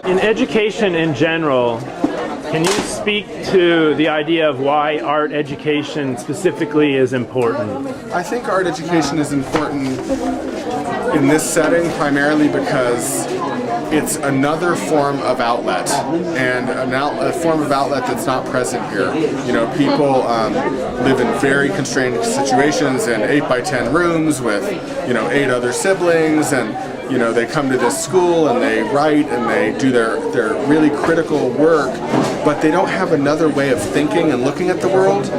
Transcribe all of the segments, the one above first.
In education in general, can you speak to the idea of why art education specifically is important? I think art education is important in this setting primarily because it's another form of outlet, and a form of outlet that's not present here. You know, people live in very constrained situations in 8x10 rooms with, 8 other siblings, and they come to this school and they write and they do their really critical work, but they don't have another way of thinking and looking at the world.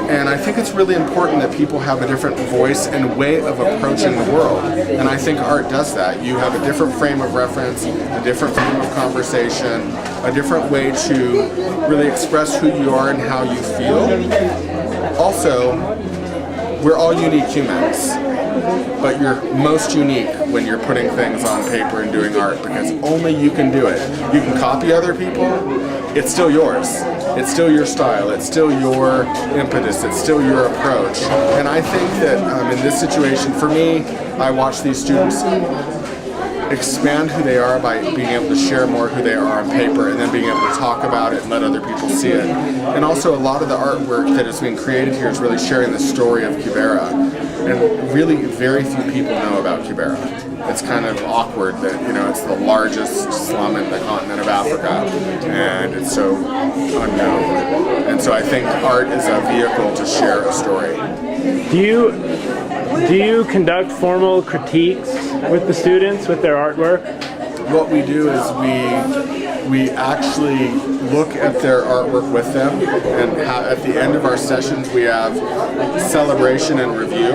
And I think it's really important that people have a different voice and way of approaching the world. And I think art does that. You have a different frame of reference, a different frame of conversation, a different way to really express who you are and how you feel. Also, we're all unique humans, but you're most unique when you're putting things on paper and doing art, because only you can do it. You can copy other people, it's still yours. It's still your style, it's still your impetus, it's still your approach. And I think that in this situation, for me, I watch these students expand who they are by being able to share more who they are on paper, and then being able to talk about it and let other people see it. And also a lot of the artwork that is being created here is really sharing the story of Kibera. And really very few people know about Kibera. It's kind of awkward that, it's the largest slum in the continent of Africa, and it's so unknown. And so I think art is a vehicle to share a story. Do you conduct formal critiques with the students, with their artwork? What we do is we actually look at their artwork with them, and at the end of our sessions we have celebration and review,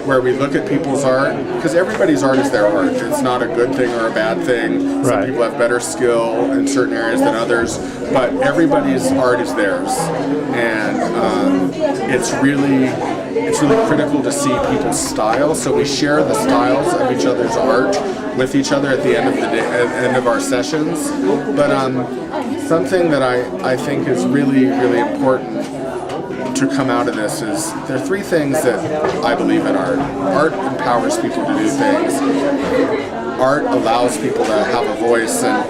where we look at people's art, because everybody's art is their art. It's not a good thing or a bad thing. Some people have better skill in certain areas than others, but everybody's art is theirs. And it's really critical to see people's style, so we share the styles of each other's art with each other at the end of the day, at the end of our sessions. But something that I think is really, really important to come out of this is there are three things that I believe in art. Art empowers people to do things. Art allows people to have a voice, and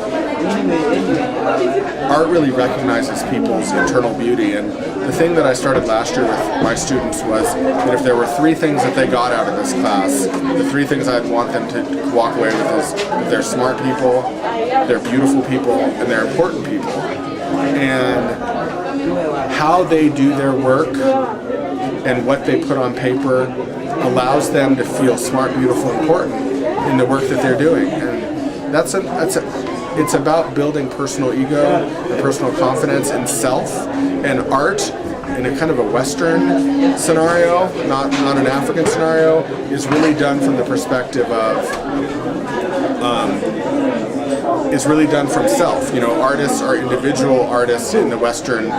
art really recognizes people's internal beauty. And the thing that I started last year with my students was that if there were three things that they got out of this class, the three things I'd want them to walk away with is that they're smart people, they're beautiful people, and they're important people. And how they do their work and what they put on paper allows them to feel smart, beautiful, important in the work that they're doing. And it's about building personal ego and personal confidence in self, and art in a kind of a Western scenario, not an African scenario, is really done from the perspective of is really done from self. Artists are individual artists in the Western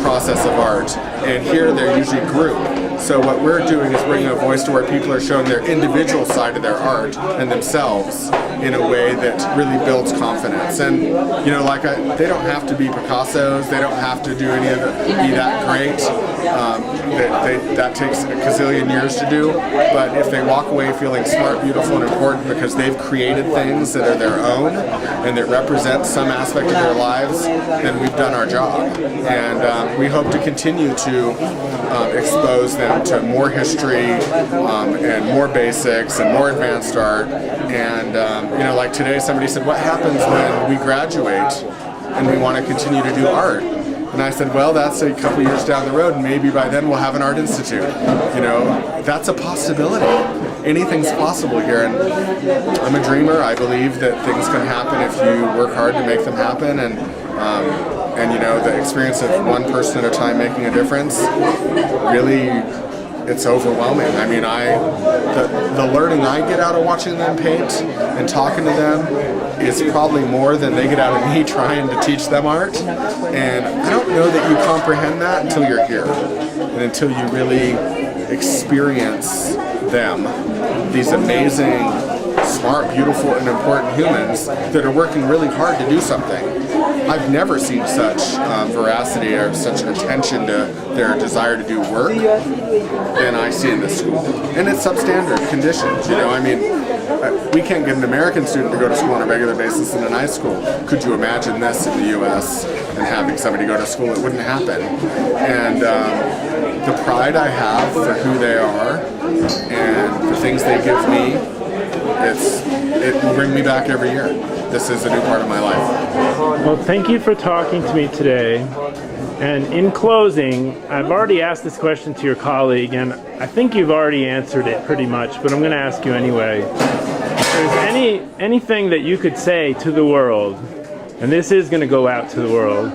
process of art, and here they're usually group. So what we're doing is bringing a voice to where people are showing their individual side of their art and themselves in a way that really builds confidence. And they don't have to be Picassos, they don't have to do any of it, be that great. That takes a gazillion years to do. But if they walk away feeling smart, beautiful, and important because they've created things that are their own and that represent some aspect of their lives, then we've done our job. And we hope to continue to expose them to more history and more basics and more advanced art. And like today somebody said, what happens when we graduate and we want to continue to do art? And I said, well, that's a couple years down the road, and maybe by then we'll have an art institute. That's a possibility. Anything's possible here, and I'm a dreamer. I believe that things can happen if you work hard to make them happen, and the experience of one person at a time making a difference, really, it's overwhelming. I mean, the learning I get out of watching them paint and talking to them is probably more than they get out of me trying to teach them art. And I don't know that you comprehend that until you're here and until you really experience them, these amazing, smart, beautiful, and important humans that are working really hard to do something. I've never seen such veracity or such attention to their desire to do work than I see in this school. And it's substandard conditions, you know, I mean, we can't get an American student to go to school on a regular basis in a nice school. Could you imagine this in the U.S. and having somebody go to school? It wouldn't happen. And the pride I have for who they are and the things they give me, it will bring me back every year. This is a new part of my life. Well, thank you for talking to me today. And in closing, I've already asked this question to your colleague, and I think you've already answered it pretty much, but I'm going to ask you anyway. If there's anything that you could say to the world, and this is going to go out to the world,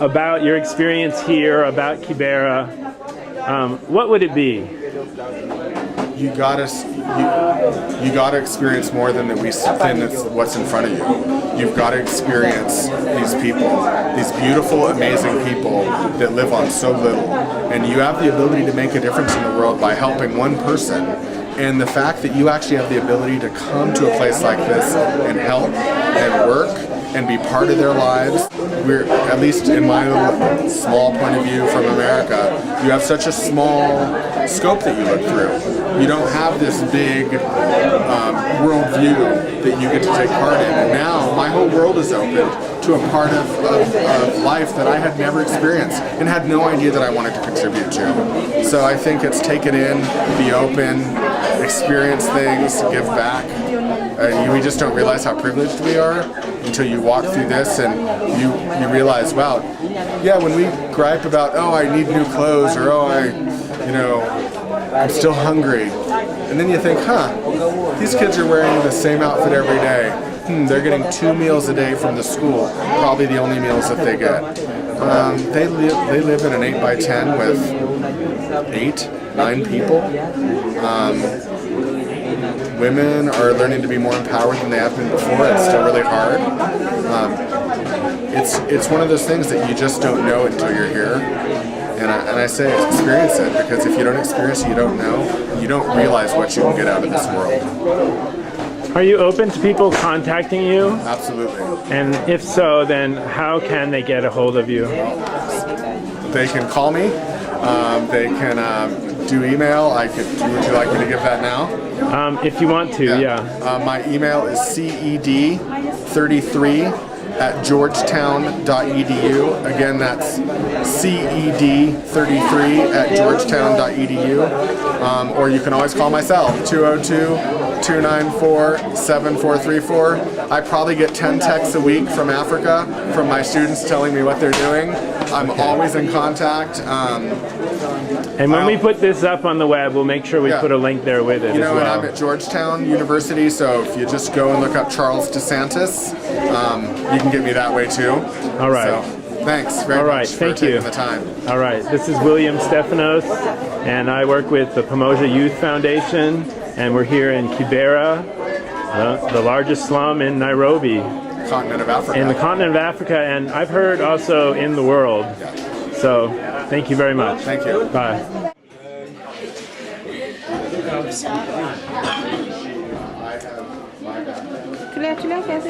about your experience here, about Kibera, what would it be? You gotta experience more than what's in front of you. You've got to experience these people, these beautiful, amazing people that live on so little, and you have the ability to make a difference in the world by helping one person. And the fact that you actually have the ability to come to a place like this and help and work and be part of their lives, we're, at least in my little small point of view from America, you have such a small scope that you look through. You don't have this big worldview that you get to take part in. And now my whole world is open to a part of life that I had never experienced and had no idea that I wanted to contribute to. So I think it's take it in, be open, experience things, give back. We just don't realize how privileged we are until you walk through this and you realize, wow, yeah, when we gripe about, oh, I need new clothes, or oh, I'm still hungry, and then you think, these kids are wearing the same outfit every day. They're getting 2 meals a day from the school, probably the only meals that they get. They live in an 8x10 with 8, 9 people. Women are learning to be more empowered than they have been before. It's still really hard. It's one of those things that you just don't know until you're here. And I say experience it, because if you don't experience it, you don't know. You don't realize what you can get out of this world. Are you open to people contacting you? Absolutely. And if so, then how can they get a hold of you? They can call me. They can do email. Would you like me to give that now? If you want to, yeah. My email is ced33@georgetown.edu. Again, that's ced33@georgetown.edu. Or you can always call myself, 202-294-7434. I probably get 10 texts a week from Africa from my students telling me what they're doing. I'm always in contact. And when we put this up on the web, we'll make sure we put a link there with it as well. And I'm at Georgetown University, so if you just go and look up Charles DeSantis, you can get me that way too. All right. So, thanks very much for taking the time. All right. This is William Stephanos, and I work with the Pamoja Youth Foundation, and we're here in Kibera, the largest slum in Nairobi. Continent of Africa. In the continent of Africa, and I've heard also in the world. Yeah. So, thank you very much. Thank you. Bye. Tu l'as fait?